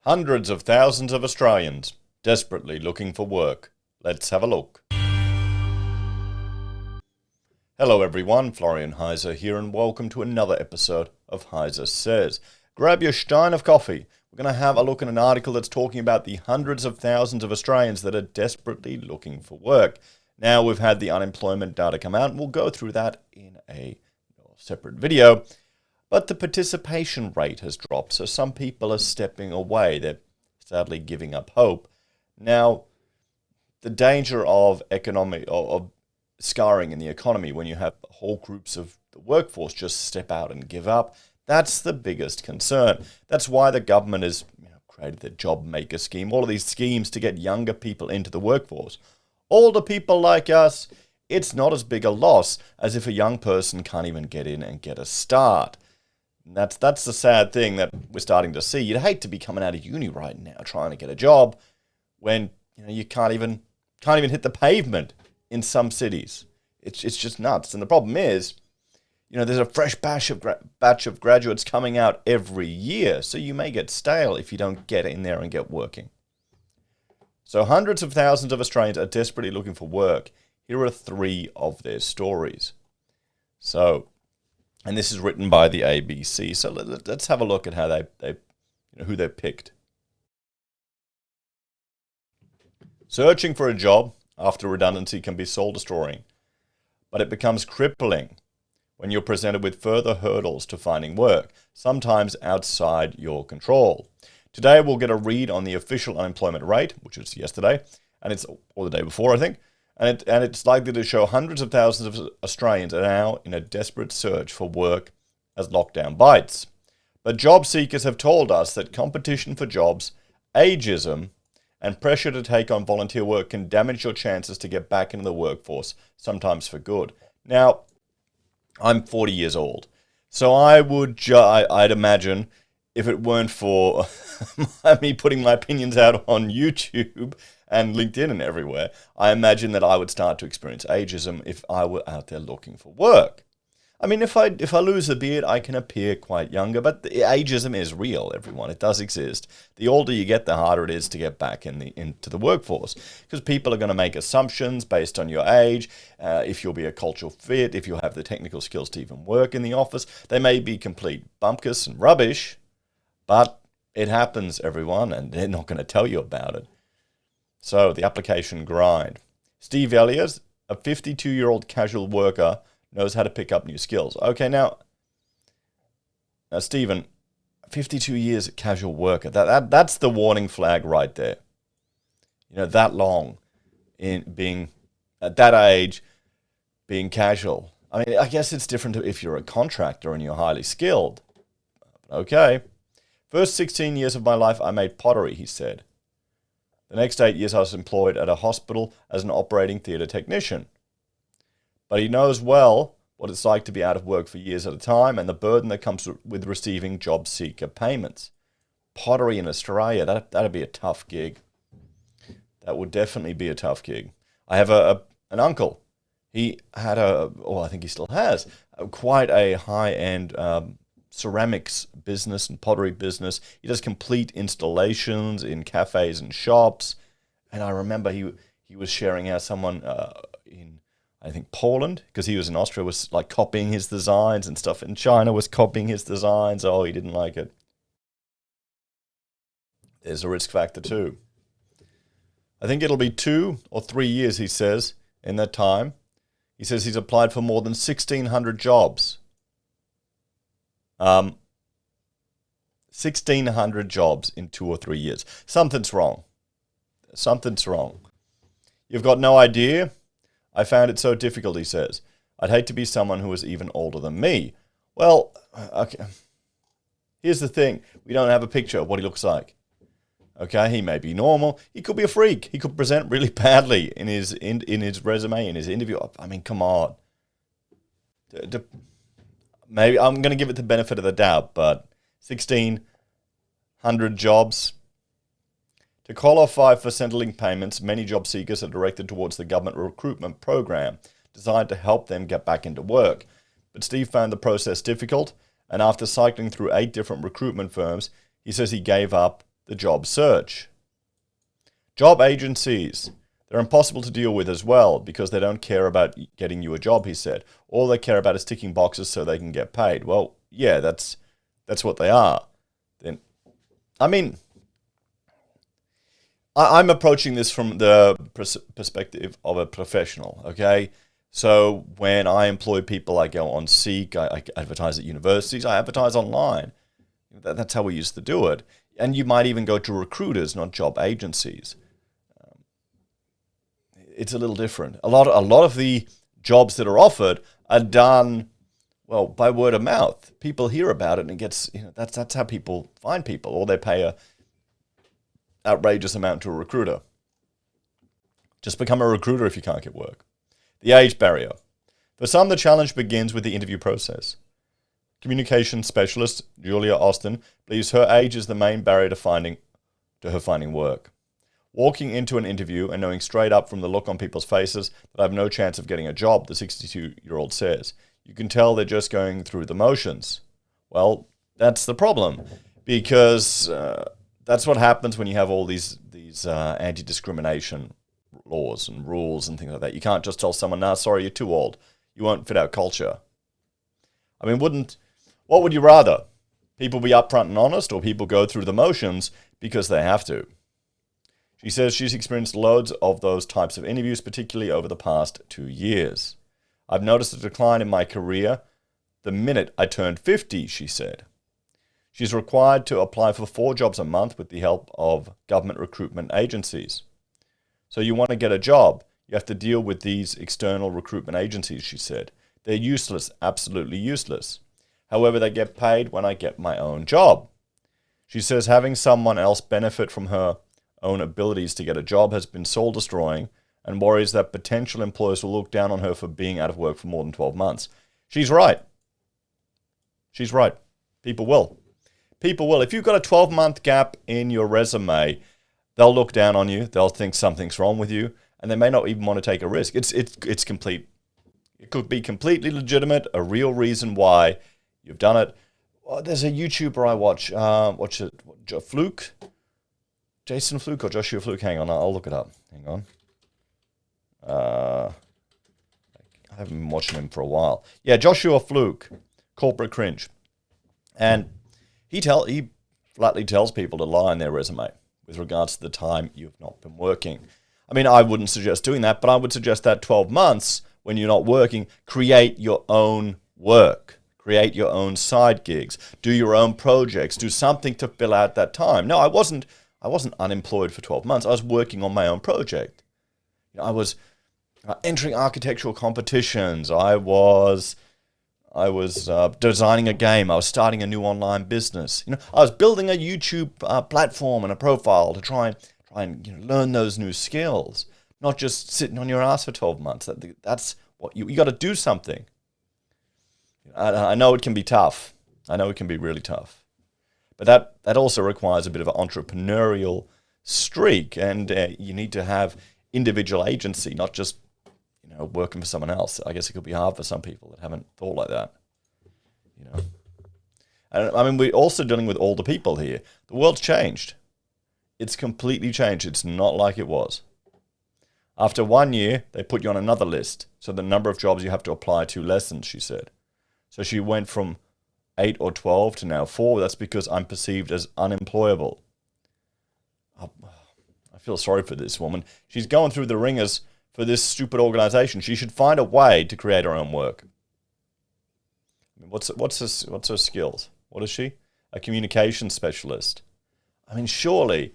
Hundreds of thousands of Australians desperately looking for work. Let's have a look. Hello everyone, Florian.heise here, and welcome to another episode of HeiseSays. Grab your stein of coffee. We're going to have a look at an article that's talking about the hundreds of thousands of Australians that are desperately looking for work. Now we've had the unemployment data come out, and we'll go through that in a separate video. But the participation rate has dropped, so some people are stepping away. They're sadly giving up hope. Now, the danger of scarring in the economy when you have whole groups of the workforce just step out and give up, that's the biggest concern. That's why the government has created the Job Maker scheme, all of these schemes to get younger people into the workforce. Older people like us, it's not as big a loss as if a young person can't even get in and get a start. That's the sad thing that we're starting to see. You'd hate to be coming out of uni right now trying to get a job when you can't even hit the pavement in some cities. It's just nuts. And the problem is, there's a fresh batch of graduates coming out every year, so you may get stale if you don't get in there and get working. So hundreds of thousands of Australians are desperately looking for work. Here are 3 of their stories. And this is written by the ABC. So let's have a look at how who they picked. Searching for a job after redundancy can be soul-destroying, but it becomes crippling when you're presented with further hurdles to finding work, sometimes outside your control. Today we'll get a read on the official unemployment rate, which was yesterday, or the day before, I think. And it's likely to show hundreds of thousands of Australians are now in a desperate search for work as lockdown bites. But job seekers have told us that competition for jobs, ageism, and pressure to take on volunteer work can damage your chances to get back into the workforce, sometimes for good. Now, I'm 40 years old, so I'd imagine if it weren't for me putting my opinions out on YouTube and LinkedIn and everywhere, I imagine that I would start to experience ageism if I were out there looking for work. I mean, if I lose the beard, I can appear quite younger, but the ageism is real, everyone. It does exist. The older you get, the harder it is to get back into the workforce, because people are going to make assumptions based on your age, if you'll be a cultural fit, if you'll have the technical skills to even work in the office. They may be complete bumpkus and rubbish, but it happens, everyone, and they're not going to tell you about it. So, the application grind. Steve Elliott, a 52-year-old casual worker, knows how to pick up new skills. Okay, now Stephen, 52 years casual worker, that's the warning flag right there. That long in being, at that age, being casual. I mean, I guess it's different if you're a contractor and you're highly skilled. Okay. First 16 years of my life, I made pottery, he said. The next 8 years, I was employed at a hospital as an operating theatre technician. But he knows well what it's like to be out of work for years at a time and the burden that comes with receiving job seeker payments. Pottery in Australia, that'd be a tough gig. That would definitely be a tough gig. I have an uncle. He had I think he still has, quite a high-end ceramics business and pottery business. He does complete installations in cafes and shops. And I remember he was sharing how someone in, I think, Poland, because he was in Austria, was like copying his designs and stuff. In China was copying his designs. Oh, he didn't like it. There's a risk factor too. I think it'll be 2 or 3 years, he says, in that time. He says he's applied for more than 1,600 jobs. 1,600 jobs in 2 or 3 years. Something's wrong. Something's wrong. You've got no idea? I found it so difficult, he says. I'd hate to be someone who was even older than me. Well, okay. Here's the thing. We don't have a picture of what he looks like. Okay, he may be normal. He could be a freak. He could present really badly in his resume, in his interview. I mean, come on. Maybe I'm going to give it the benefit of the doubt, but 1,600 jobs. To qualify for Centrelink payments, many job seekers are directed towards the government recruitment program designed to help them get back into work. But Steve found the process difficult, and after cycling through 8 different recruitment firms, he says he gave up the job search. Job agencies, they're impossible to deal with as well because they don't care about getting you a job, he said. All they care about is ticking boxes so they can get paid. Well, yeah, that's what they are. Then, I mean, I'm approaching this from the perspective of a professional, okay? So when I employ people, I go on Seek, I advertise at universities, I advertise online. That's how we used to do it. And you might even go to recruiters, not job agencies. It's a little different. A lot of the jobs that are offered are done, well, by word of mouth. People hear about it, and it gets, that's how people find people, or they pay a outrageous amount to a recruiter. Just become a recruiter if you can't get work. The age barrier. For some, the challenge begins with the interview process. Communication specialist Julia Austin believes her age is the main barrier to her finding work. Walking into an interview and knowing straight up from the look on people's faces that I have no chance of getting a job, the 62-year-old says. You can tell they're just going through the motions. Well, that's the problem, because that's what happens when you have all these anti-discrimination laws and rules and things like that. You can't just tell someone, "Nah, sorry, you're too old. You won't fit our culture." I mean, what would you rather? People be upfront and honest, or people go through the motions because they have to? She says she's experienced loads of those types of interviews, particularly over the past 2 years. I've noticed a decline in my career the minute I turned 50, she said. She's required to apply for 4 jobs a month with the help of government recruitment agencies. So you want to get a job, you have to deal with these external recruitment agencies, she said. They're useless, absolutely useless. However, they get paid when I get my own job. She says having someone else benefit from her own abilities to get a job has been soul-destroying, and worries that potential employers will look down on her for being out of work for more than 12 months. She's right. She's right. People will. People will. If you've got a 12-month gap in your resume, they'll look down on you. They'll think something's wrong with you, and they may not even want to take a risk. It's complete. It could be completely legitimate, a real reason why you've done it. Oh, there's a YouTuber I watch. Watch it. Fluke? Jason Fluke or Joshua Fluke? Hang on, I'll look it up. Hang on. I haven't been watching him for a while. Yeah, Joshua Fluke, Corporate Cringe. And he flatly tells people to lie on their resume with regards to the time you've not been working. I mean, I wouldn't suggest doing that, but I would suggest that 12 months when you're not working, create your own work. Create your own side gigs. Do your own projects. Do something to fill out that time. No, I wasn't unemployed for 12 months. I was working on my own project. I was entering architectural competitions. I was designing a game. I was starting a new online business. I was building a YouTube platform and a profile to try and learn those new skills. Not just sitting on your ass for 12 months. That's what you got to do something. I know it can be tough. I know it can be really tough. But that also requires a bit of an entrepreneurial streak, and you need to have individual agency, not just working for someone else. I guess it could be hard for some people that haven't thought like that. And I mean, we're also dealing with older people here. The world's changed. It's completely changed. It's not like it was. After 1 year, they put you on another list, so the number of jobs you have to apply to lessens, she said. So she went from 8 or 12 to now 4. That's because I'm perceived as unemployable. I feel sorry for this woman. She's going through the ringers for this stupid organization. She should find a way to create her own work. I mean, what's her skills? What is she? A communication specialist. I mean, surely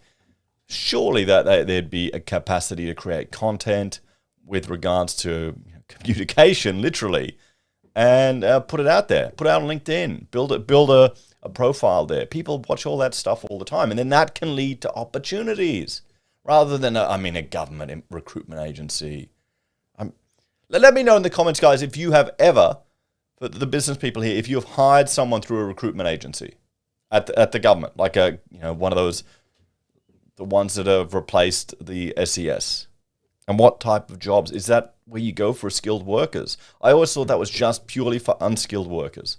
that there'd be a capacity to create content with regards to communication, literally, and put it out there. Put it out on LinkedIn. Build a profile there. People watch all that stuff all the time, and then that can lead to opportunities rather than a government recruitment agency. Let me know in the comments, guys, if you have ever, for the business people here, if you have hired someone through a recruitment agency at the government, like one of those, the ones that have replaced the SES. And what type of jobs? Is that where you go for skilled workers? I always thought that was just purely for unskilled workers.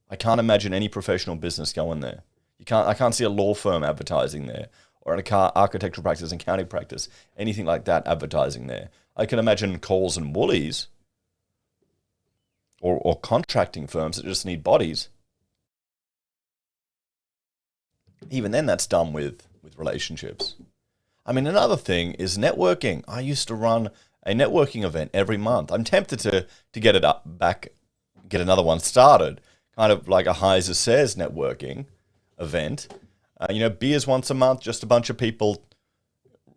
I can't imagine any professional business going there. I can't see a law firm advertising there, or an architectural practice and accounting practice, anything like that advertising there. I can imagine Coles and Woolies, or contracting firms that just need bodies. Even then, that's done with relationships. I mean, another thing is networking. I used to run a networking event every month. I'm tempted to get it get another one started, kind of like a HeiseSays networking event. Beers once a month, just a bunch of people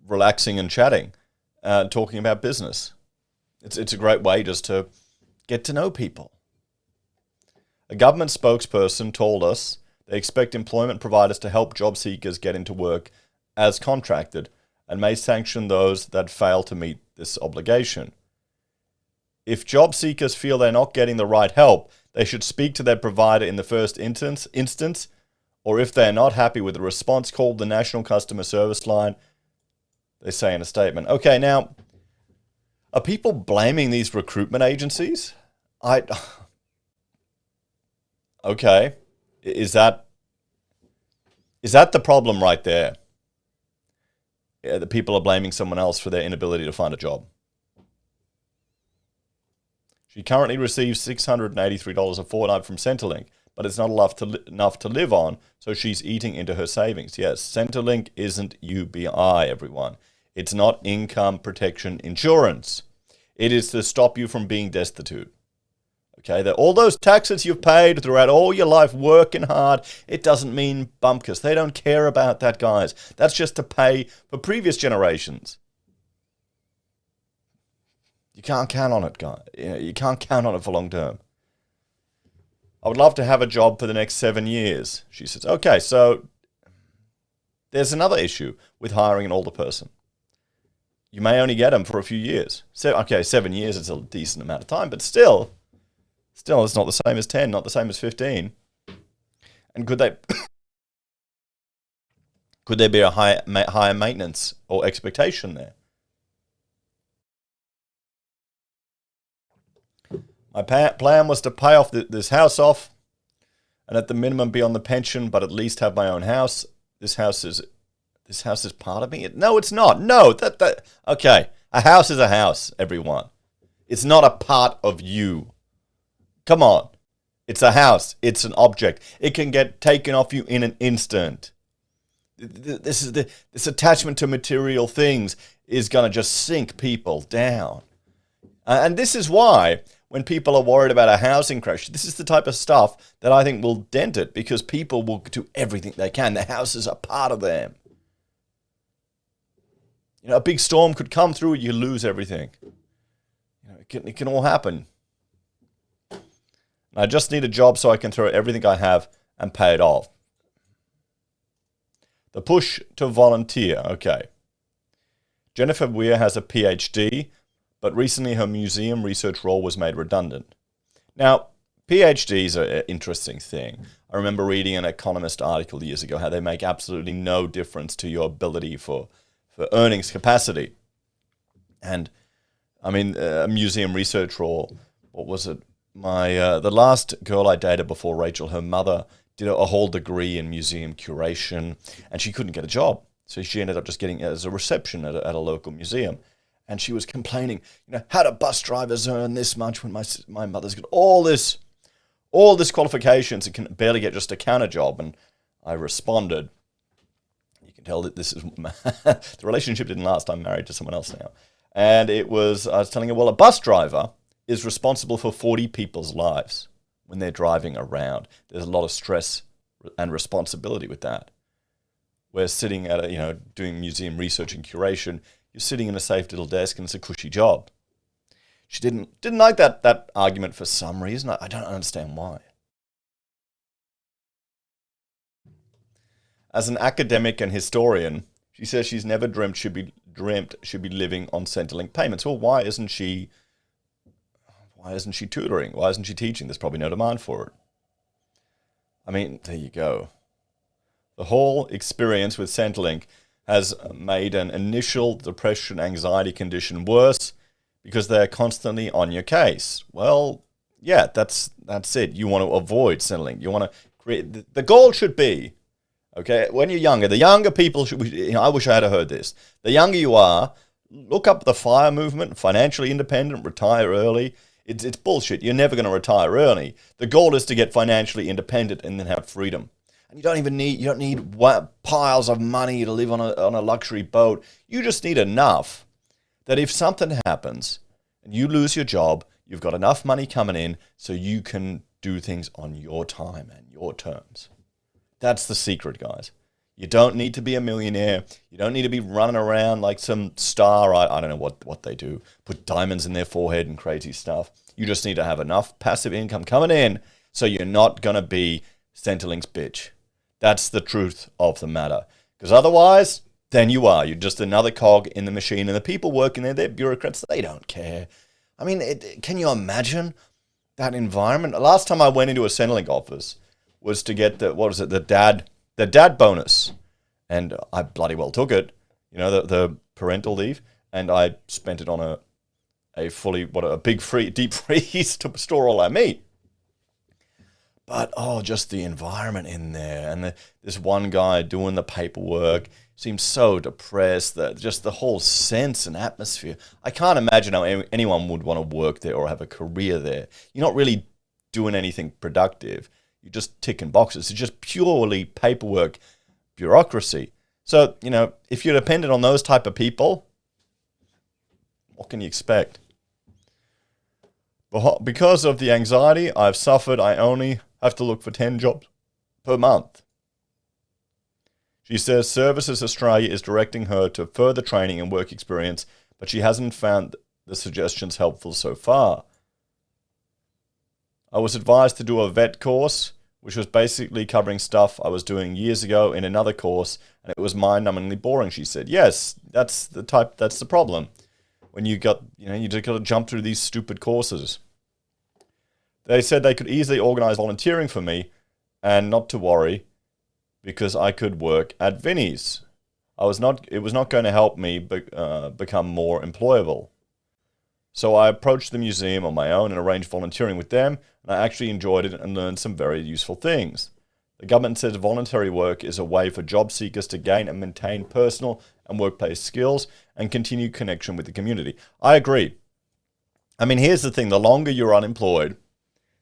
relaxing and chatting, talking about business. It's a great way just to get to know people. A government spokesperson told us they expect employment providers to help job seekers get into work as contracted and may sanction those that fail to meet this obligation. If job seekers feel they're not getting the right help, they should speak to their provider in the first instance, or if they're not happy with the response, call the National Customer Service Line, they say in a statement. Okay, now, are people blaming these recruitment agencies? Okay, is that the problem right there? The people are blaming someone else for their inability to find a job. She currently receives $683 a fortnight from Centrelink, but it's not enough to live on, so she's eating into her savings. Yes, Centrelink isn't UBI, everyone. It's not income protection insurance. It is to stop you from being destitute. Okay, that all those taxes you've paid throughout all your life working hard, it doesn't mean bumpkus. They don't care about that, guys. That's just to pay for previous generations. You can't count on it, guys. You can't count on it for long term. I would love to have a job for the next 7 years, she says. Okay, so there's another issue with hiring an older person. You may only get them for a few years. 7 years is a decent amount of time, but still, it's not the same as 10, not the same as 15. And could there be a higher maintenance or expectation there? My plan was to pay off this house off, and at the minimum be on the pension, but at least have my own house. This house is part of me. No, it's not. No, okay. A house is a house, everyone. It's not a part of you. Come on. It's a house. It's an object. It can get taken off you in an instant. This attachment to material things is going to just sink people down. And this is why, when people are worried about a housing crash, this is the type of stuff that I think will dent it, because people will do everything they can. The houses are part of them. A big storm could come through, you lose everything. It can all happen. I just need a job so I can throw everything I have and pay it off. The push to volunteer. Okay. Jennifer Weir has a PhD, but recently her museum research role was made redundant. Now, PhDs are an interesting thing. I remember reading an Economist article years ago how they make absolutely no difference to your ability for earnings capacity. And, I mean, a museum research role, what was it? The last girl I dated before Rachel, her mother did a whole degree in museum curation, and she couldn't get a job. So she ended up just getting as a reception at a local museum. And she was complaining, how do bus drivers earn this much when my mother's got all this qualifications and can barely get just a counter job? And I responded, you can tell that this is, the relationship didn't last. I'm married to someone else now. And I was telling her, well, a bus driver is responsible for 40 people's lives when they're driving around. There's a lot of stress and responsibility with that. We're sitting at doing museum research and curation. You're sitting in a safe little desk and it's a cushy job. She didn't like that argument for some reason. I don't understand why. As an academic and historian, she says she's never dreamt she'd be living on Centrelink payments. Well, why isn't she tutoring? Why isn't she teaching? There's probably no demand for it. I mean, there you go. The whole experience with Centrelink has made an initial depression anxiety condition worse because they're constantly on your case. Well, yeah, that's it. You want to avoid Centrelink. You want to create... The goal should be Okay, when you're younger, the younger people should. I wish I had heard this. The younger you are, look up the FIRE movement, financially independent, retire early. It's bullshit. You're never going to retire early. The goal is to get financially independent and then have freedom. And you don't need piles of money to live on a luxury boat. You just need enough that if something happens and you lose your job, you've got enough money coming in so you can do things on your time and your terms. That's the secret, guys. You don't need to be a millionaire. You don't need to be running around like some star. I don't know what they do. Put diamonds in their forehead and crazy stuff. You just need to have enough passive income coming in so you're not going to be Centrelink's bitch. That's the truth of the matter. Because otherwise, then you're just another cog in the machine. And the people working there, they're bureaucrats. They don't care. I mean, can you imagine that environment? The last time I went into a Centrelink office was to get the dad bonus, and I bloody well took it, the parental leave, and I spent it on a big deep freeze to store all our meat. But just the environment in there, and this one guy doing the paperwork seemed so depressed, that just the whole sense and atmosphere. I can't imagine how anyone would want to work there or have a career there. You're not really doing anything productive. You're just ticking boxes. It's just purely paperwork, bureaucracy. So, if you're dependent on those type of people, what can you expect? Because of the anxiety I've suffered, I only have to look for 10 jobs per month. She says Services Australia is directing her to further training and work experience, but she hasn't found the suggestions helpful so far. I was advised to do a vet course, which was basically covering stuff I was doing years ago in another course, and it was mind-numbingly boring, she said. Yes, that's the problem. When you just got to jump through these stupid courses. They said they could easily organise volunteering for me and not to worry because I could work at Vinnie's. It was not going to help me become more employable. So I approached the museum on my own and arranged volunteering with them, and I actually enjoyed it and learned some very useful things. The government says voluntary work is a way for job seekers to gain and maintain personal and workplace skills and continue connection with the community. I agree. I mean, here's the thing. The longer you're unemployed,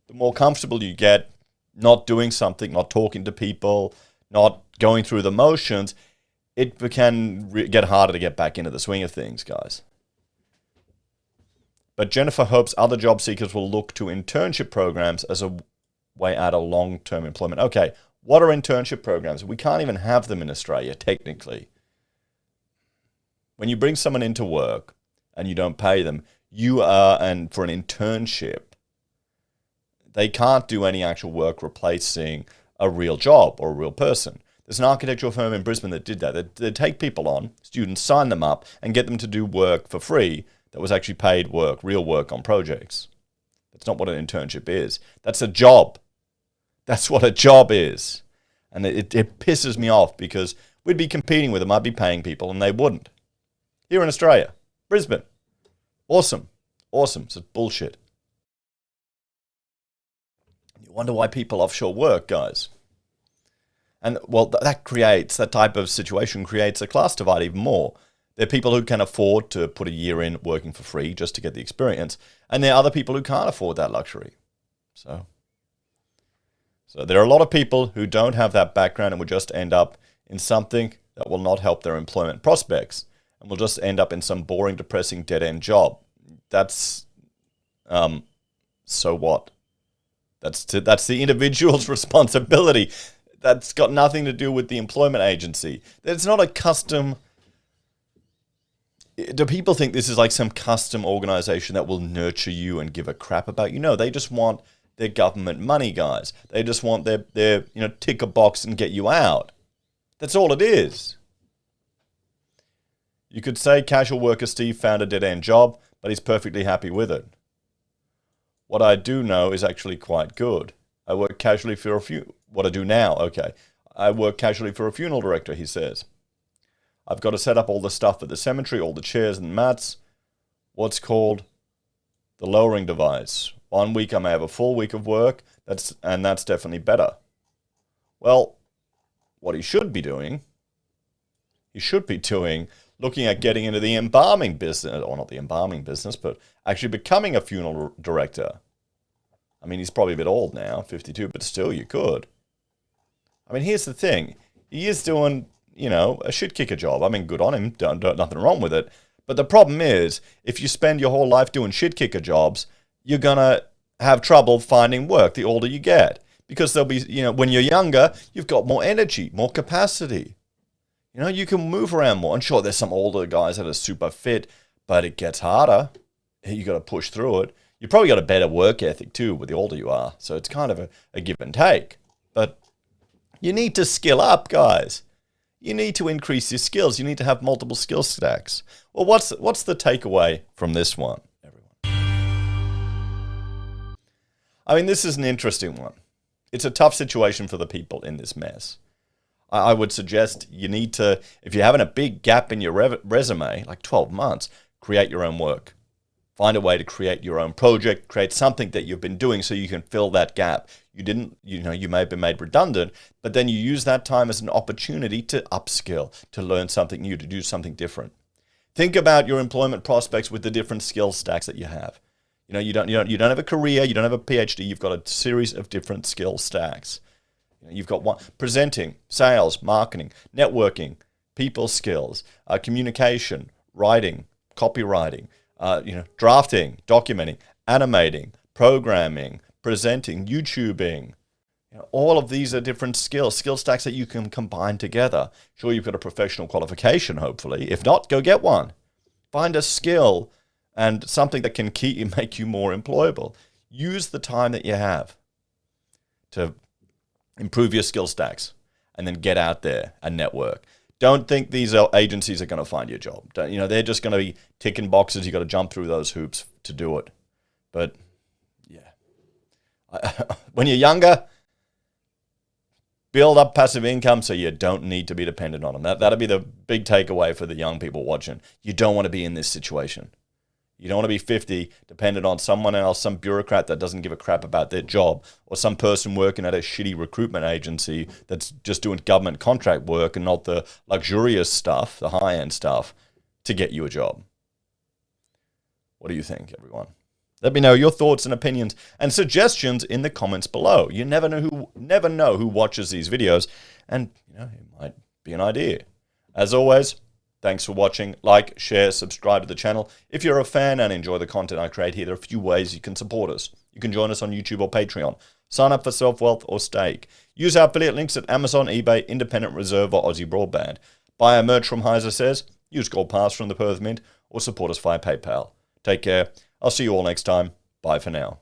the more comfortable you get not doing something, not talking to people, not going through the motions. It can get harder to get back into the swing of things, guys. But Jennifer hopes other job seekers will look to internship programs as a way out of long-term employment. Okay, what are internship programs? We can't even have them in Australia, technically. When you bring someone into work and you don't pay them, and for an internship, they can't do any actual work replacing a real job or a real person. There's an architectural firm in Brisbane that did that. They take people on, students, sign them up, and get them to do work for free that was actually paid work, real work on projects. That's not what an internship is. That's a job. That's what a job is. And it pisses me off because we'd be competing with them. I'd be paying people and they wouldn't. Here in Australia, Brisbane. Awesome. It's bullshit. You wonder why people offshore work, guys. And, well, that type of situation creates a class divide even more. There are people who can afford to put a year in working for free just to get the experience. And there are other people who can't afford that luxury. So there are a lot of people who don't have that background and will just end up in something that will not help their employment prospects and will just end up in some boring, depressing, dead-end job. That's, so what? That's the individual's responsibility. That's got nothing to do with the employment agency. It's not a custom. Do people think this is like some custom organization that will nurture you and give a crap about you? No, they just want their government money, guys. They just want their tick a box and get you out. That's all it is. You could say casual worker Steve found a dead-end job, but he's perfectly happy with it. What I do know is actually quite good. I work casually for what I do now, okay. I work casually for a funeral director, he says. I've got to set up all the stuff at the cemetery, all the chairs and mats. What's called the lowering device. 1 week I may have a full week of work, that's definitely better. Well, what he should be doing, looking at getting into the embalming business, or not the embalming business, but actually becoming a funeral director. I mean, he's probably a bit old now, 52, but still, you could. I mean, here's the thing. He is doing, a shit kicker job. I mean, good on him. Nothing wrong with it. But the problem is, if you spend your whole life doing shit kicker jobs, you're going to have trouble finding work the older you get. Because there'll be, when you're younger, you've got more energy, more capacity. You can move around more. And sure, there's some older guys that are super fit, but it gets harder. You got to push through it. You probably got a better work ethic too, with the older you are. So it's kind of a give and take. But you need to skill up, guys. You need to increase your skills. You need to have multiple skill stacks. Well, what's the takeaway from this one, everyone? I mean, this is an interesting one. It's a tough situation for the people in this mess. I would suggest you need to, if you're having a big gap in your resume, like 12 months, create your own work. Find a way to create your own project, create something that you've been doing so you can fill that gap. You may have been made redundant, but then you use that time as an opportunity to upskill, to learn something new, to do something different. Think about your employment prospects with the different skill stacks that you have. You don't have a career, you don't have a PhD, you've got a series of different skill stacks. You've got one: presenting, sales, marketing, networking, people skills, communication, writing, copywriting, drafting, documenting, animating, programming, presenting, YouTubing. All of these are different skill stacks that you can combine together. Sure, you've got a professional qualification, hopefully. If not, go get one. Find a skill and something that can make you more employable. Use the time that you have to improve your skill stacks and then get out there and network. Don't think these agencies are going to find you a job. They're just going to be ticking boxes. You got to jump through those hoops to do it. But yeah, when you're younger, build up passive income so you don't need to be dependent on them. That'll be the big takeaway for the young people watching. You don't want to be in this situation. You don't want to be 50, dependent on someone else, some bureaucrat that doesn't give a crap about their job, or some person working at a shitty recruitment agency that's just doing government contract work and not the luxurious stuff, the high-end stuff, to get you a job. What do you think, everyone? Let me know your thoughts and opinions and suggestions in the comments below. You never know who watches these videos, and it might be an idea. As always, thanks for watching. Like, share, subscribe to the channel. If you're a fan and enjoy the content I create here, there are a few ways you can support us. You can join us on YouTube or Patreon. Sign up for SelfWealth or Stake. Use our affiliate links at Amazon, eBay, Independent Reserve, or AussieBroadband. Buy our merch from HeiseSays. Use Gold Pass from the Perth Mint, or support us via PayPal. Take care. I'll see you all next time. Bye for now.